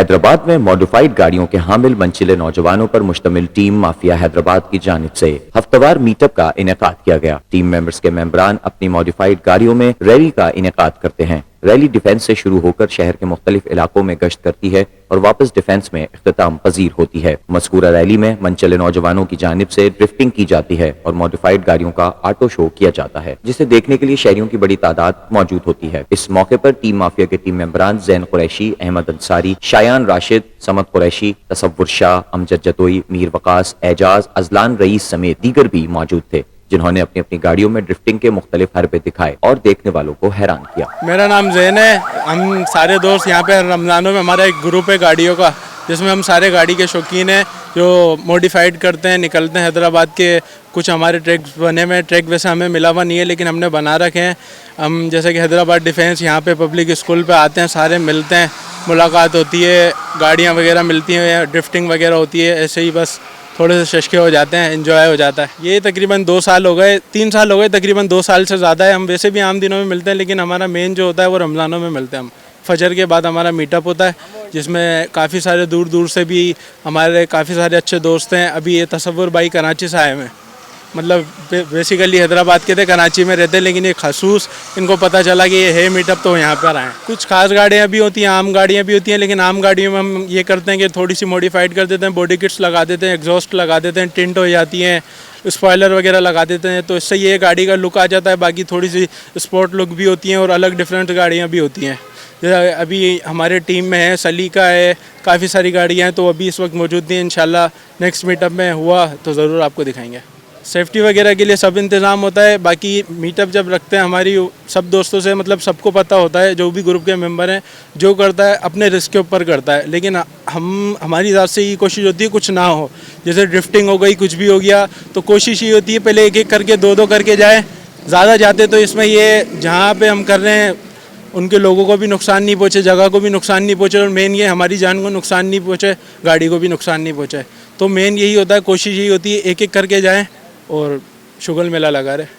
हैदराबाद में मॉडिफाइड गाड़ियों के हामिल मनचिले नौजवानों पर मुश्तमिल टीम माफिया हैदराबाद की जानिब से हफ्तावार मीटअप का इनेकाद किया गया। टीम मेंबर्स के मेंबरान अपनी मॉडिफाइड गाड़ियों में रैली का इनेकाद करते हैं। रैली डिफेंस से शुरू होकर शहर के मुख्तलिफ इलाकों में गश्त करती है और वापस डिफेंस में इख्तिताम पजीर होती है। मज़कूरा रैली में मनचले नौजवानों की जानिब से ड्रिफ्टिंग की जाती है और मॉडिफाइड गाड़ियों का ऑटो शो किया जाता है, जिसे देखने के लिए शहरियों की बड़ी तादाद मौजूद होती है। इस मौके पर टीम माफिया के टीम मेंबरान जैन कुरैशी, अहमद अंसारी, शायान राशिद, समद कुरैशी, तसव्वुर शाह, अमजद जतोई, मीर वकास, एजाज, अजलान रईस समेत दीगर भी मौजूद थे, जिन्होंने अपनी अपनी गाड़ियों में ड्रिफ्टिंग के मुख्तलिफ हरबे दिखाए और देखने वालों को हैरान किया। मेरा नाम जैन है। हम सारे दोस्त यहाँ पे रमज़ानों में हमारा एक ग्रुप है गाड़ियों का, जिसमें हम सारे गाड़ी के शौकीन हैं जो मॉडिफाइड करते हैं, निकलते हैं हैदराबाद के। कुछ हमारे ट्रैक्स बने हुए हैं, ट्रैक वैसे हमें मिला हुआ नहीं है लेकिन हमने बना रखे हैं। हम जैसे कि हैदराबाद डिफेंस यहाँ पे पब्लिक स्कूल पे आते हैं, सारे मिलते हैं, मुलाकात होती है, गाड़ियाँ वगैरह मिलती हैं, ड्रिफ्टिंग वगैरह होती है। ऐसे ही बस थोड़े से शशके हो जाते हैं, एंजॉय हो जाता है। ये तकरीबन 2 साल हो गए, 3 साल हो गए, तकरीबन 2 साल से ज़्यादा है। हम वैसे भी आम दिनों में मिलते हैं लेकिन हमारा मेन जो होता है वो रमज़ानों में मिलते हैं। हम फजर के बाद हमारा मीटअप होता है, जिसमें काफ़ी सारे दूर दूर से भी हमारे काफ़ी सारे अच्छे दोस्त हैं। अभी ये तसव्वुर भाई कराची से आए हुए हैं, मतलब बेसिकली हैदराबाद के थे, कराची में रहते, लेकिन ये खसूस इनको पता चला कि ये है मीटअप तो यहाँ पर आए। कुछ खास गाड़ियाँ भी होती हैं, आम गाड़ियाँ भी होती हैं, लेकिन आम गाड़ियों में हम ये करते हैं कि थोड़ी सी मॉडिफाइड कर देते हैं, बॉडी किट्स लगा देते हैं, एग्जॉस्ट लगा देते हैं, टिंट हो जाती हैं, स्पॉयलर वगैरह लगा देते हैं, तो इससे ये गाड़ी का लुक आ जाता है। बाकी थोड़ी सी स्पोर्ट लुक भी होती हैं और अलग डिफरेंट गाड़ियाँ भी होती हैं। जैसे अभी हमारे टीम में है सलीका है, काफ़ी सारी गाड़ियाँ हैं, तो अभी इस वक्त मौजूद नहीं है। इंशाल्लाह नेक्स्ट मीटअप में हुआ तो ज़रूर आपको दिखाएंगे। सेफ्टी वगैरह के लिए सब इंतज़ाम होता है। बाकी मीटअप जब रखते हैं हमारी सब दोस्तों से, मतलब सबको पता होता है, जो भी ग्रुप के मेंबर हैं, जो करता है अपने रिस्क के ऊपर करता है। लेकिन हमारी ज़ात से ये कोशिश होती है कुछ ना हो, जैसे ड्रिफ्टिंग हो गई, कुछ भी हो गया, तो कोशिश ये होती है पहले एक एक करके 2-2 करके जाए। ज़्यादा जाते तो इसमें ये जहाँ पे हम कर रहे हैं उनके लोगों को भी नुकसान नहीं पहुँचे, जगह को भी नुकसान नहीं पहुँचे, और मेन ये हमारी जान को नुकसान नहीं पहुँचे, गाड़ी को भी नुकसान नहीं पहुँचे। तो मेन यही होता है, कोशिश यही होती है एक एक करके जाएँ और शुगल मेला लगा रहे।